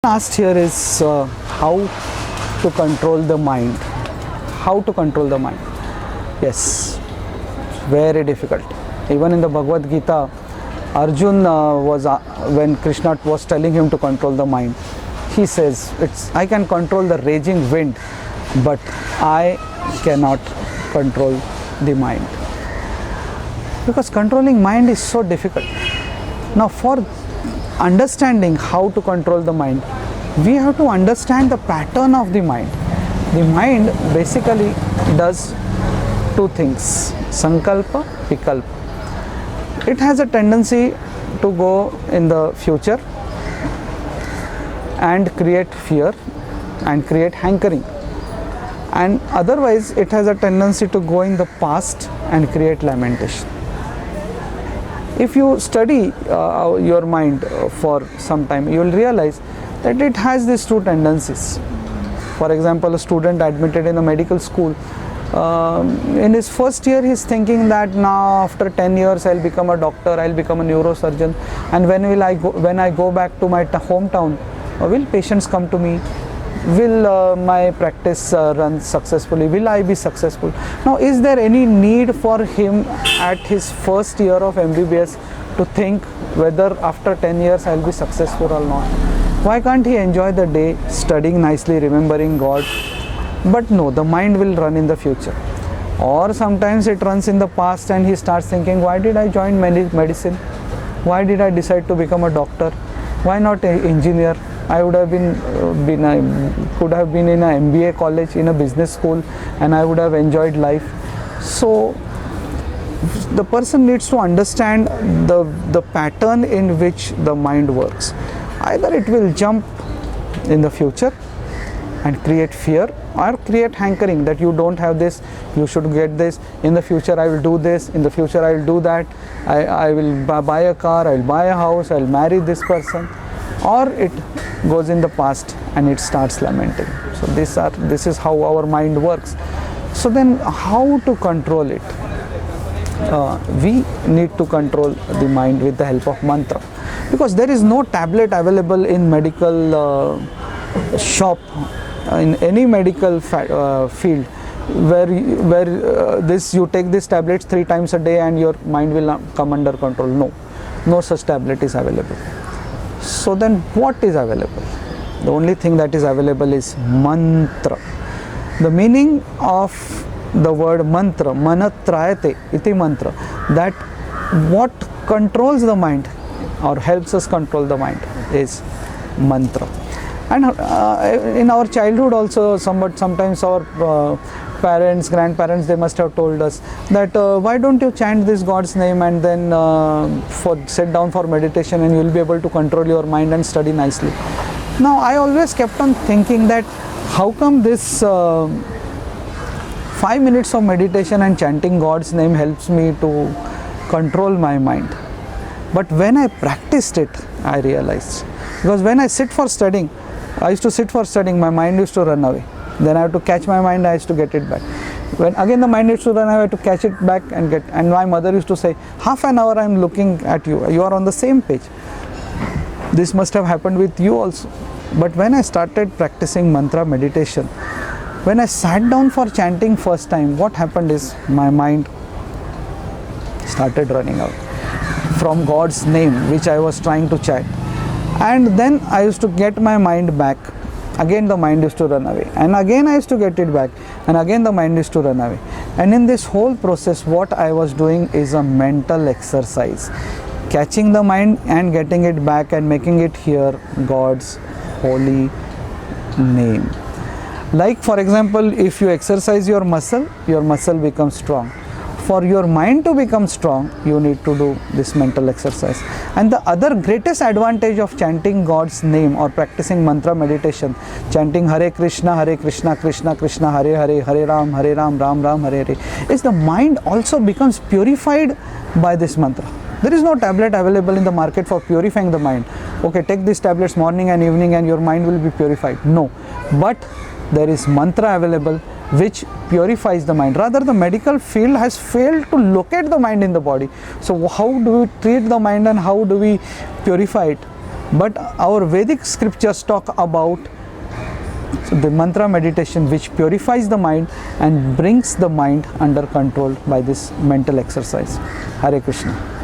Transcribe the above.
Asked here is how to control the mind. How to control the mind? Yes, very difficult. Even in the Bhagavad Gita, Arjun when Krishna was telling him to control the mind, he says, I can control the raging wind, but I cannot control the mind. Because controlling mind is so difficult. Now, for understanding how to control the mind, we have to understand the pattern of the mind. The mind basically does two things: sankalpa, vikalpa. It has a tendency to go in the future and create fear and create hankering, and otherwise it has a tendency to go in the past and create lamentation. If you study your mind for some time, you will realize that it has these two tendencies. For example, a student admitted in a medical school, in his first year he is thinking that now after 10 years I will become a doctor, I will become a neurosurgeon, and when I go back to my hometown, will patients come to me? Will my practice run successfully? Will I be successful? Now, is there any need for him at his first year of MBBS to think whether after 10 years I will be successful or not? Why can't he enjoy the day studying nicely, remembering God? But no, the mind will run in the future. Or sometimes it runs in the past and he starts thinking, why did I join medicine? Why did I decide to become a doctor? Why not an engineer? I would have could have been in an MBA college, in a business school, and I would have enjoyed life. So the person needs to understand the pattern in which the mind works. Either it will jump in the future and create fear, or create hankering that you don't have this, you should get this, in the future I will do this, in the future I will do that, I will buy a car, I will buy a house, I will marry this person. Or it goes in the past and it starts lamenting. So this is how our mind works. So then how to control it? We need to control the mind with the help of mantra, because there is no tablet available in medical shop, in any medical field, where you take these tablets 3 times a day and your mind will come under control. No such tablet is available. So then what is available? The only thing that is available is mantra. The meaning of the word mantra, manatrayate iti mantra, that what controls the mind or helps us control the mind is mantra. And in our childhood also, sometimes our parents, grandparents, they must have told us that why don't you chant this God's name and then sit down for meditation and you will be able to control your mind and study nicely. Now I always kept on thinking that how come this 5 minutes of meditation and chanting God's name helps me to control my mind. But when I practiced it, I realized, because when I sit for studying, my mind used to run away. Then I have to catch my mind, I used to get it back. When again the mind used to run, I have to catch it back and my mother used to say, half an hour I am looking at you, you are on the same page. This must have happened with you also. But when I started practicing mantra meditation, when I sat down for chanting first time, what happened is my mind started running out from God's name which I was trying to chant. And then I used to get my mind back. Again the mind used to run away, and again I used to get it back, and again the mind used to run away. And in this whole process, what I was doing is a mental exercise, catching the mind and getting it back and making it hear God's holy name. Like for example, if you exercise your muscle becomes strong. For your mind to become strong, you need to do this mental exercise. And the other greatest advantage of chanting God's name or practicing mantra meditation, chanting Hare Krishna, Krishna Krishna, Hare Hare, Hare Ram, Ram Ram, Hare Hare, is the mind also becomes purified by this mantra. There is no tablet available in the market for purifying the mind. Okay, take these tablets morning and evening and your mind will be purified. No, but there is mantra available which purifies the mind. Rather, the medical field has failed to locate the mind in the body. So how do we treat the mind and how do we purify it? But our Vedic scriptures talk about the mantra meditation, which purifies the mind and brings the mind under control by this mental exercise. Hare Krishna.